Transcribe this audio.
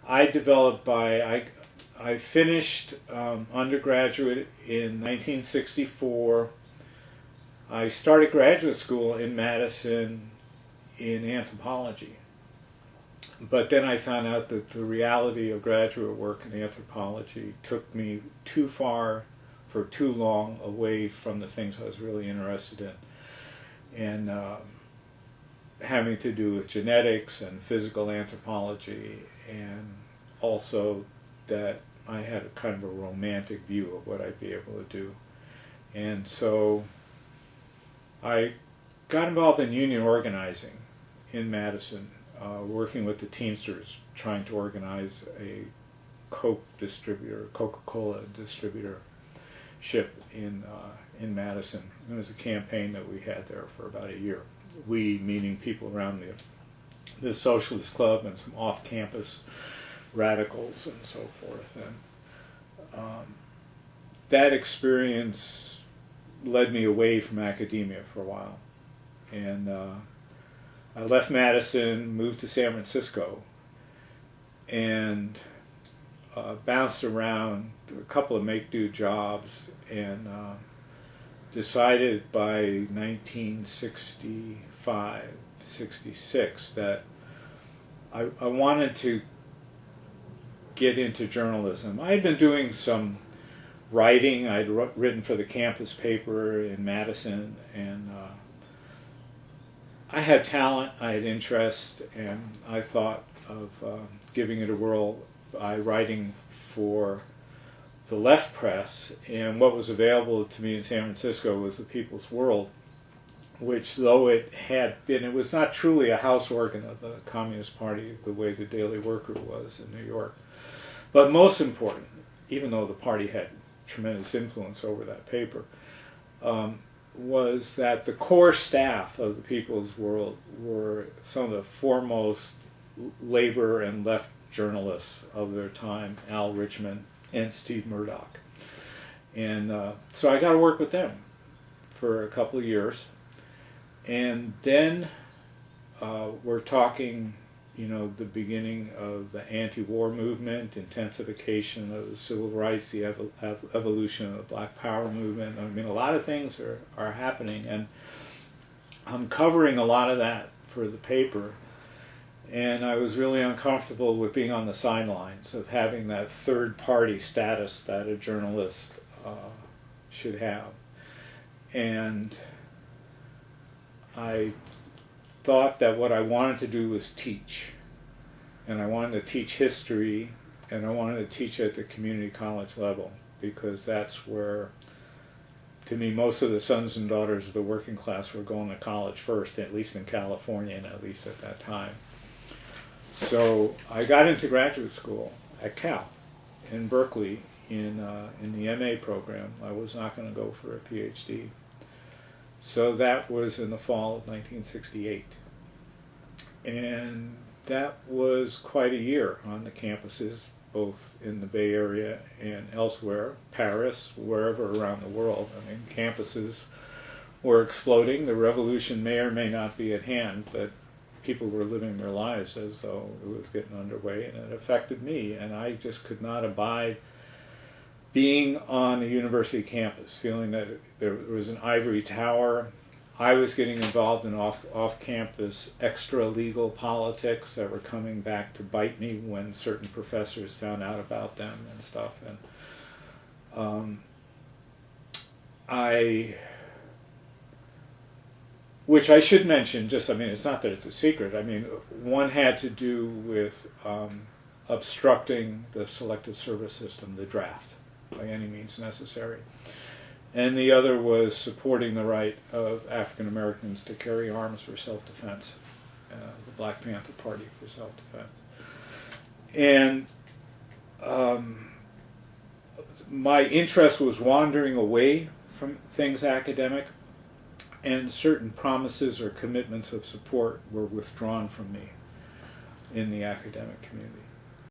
I developed I finished undergraduate in 1964. I started graduate school in Madison in anthropology. But then I found out that the reality of graduate work in anthropology took me too far for too long away from the things I was really interested in. And having to do with genetics and physical anthropology, and also that I had a kind of a romantic view of what I'd be able to do. And so I got involved in union organizing in Madison, working with the Teamsters, trying to organize a Coca-Cola distributorship in Madison. It was a campaign that we had there for about a year. We, meaning people around the Socialist Club and some off-campus radicals and so forth. And that experience led me away from academia for a while. And I left Madison, moved to San Francisco, and bounced around a couple of make-do jobs, and decided by 1965, 66 that I wanted to get into journalism. I had been doing some writing. I'd written for the campus paper in Madison, and I had talent, I had interest, and I thought of giving it a whirl by writing for the left press. And what was available to me in San Francisco was the People's World, which, though it was not truly a house organ of the Communist Party the way the Daily Worker was in New York. But most important, even though the party had tremendous influence over that paper, was that the core staff of the People's World were some of the foremost labor and left journalists of their time, Al Richmond and Steve Murdoch. And so I got to work with them for a couple of years. And then we're talking, the beginning of the anti-war movement, intensification of the civil rights, the evolution of the Black Power movement. I mean, a lot of things are happening, and I'm covering a lot of that for the paper. And I was really uncomfortable with being on the sidelines, of having that third-party status that a journalist should have. And I thought that what I wanted to do was teach. And I wanted to teach history, and I wanted to teach at the community college level, because that's where, to me, most of the sons and daughters of the working class were going to college first, at least in California, and at least at that time. So I got into graduate school at Cal in Berkeley in the MA program. I was not going to go for a PhD. So that was in the fall of 1968. And that was quite a year on the campuses, both in the Bay Area and elsewhere, Paris, wherever around the world. I mean, campuses were exploding. The revolution may or may not be at hand, but people were living their lives as though it was getting underway, and it affected me. And I just could not abide being on a university campus, feeling that there was an ivory tower. I was getting involved in off-campus extra-legal politics that were coming back to bite me when certain professors found out about them and stuff. And which I should mention, it's not that it's a secret. I mean, one had to do with obstructing the selective service system, the draft, by any means necessary. And the other was supporting the right of African Americans to carry arms for self-defense, the Black Panther Party for self-defense. And my interest was wandering away from things academic, and certain promises or commitments of support were withdrawn from me in the academic community.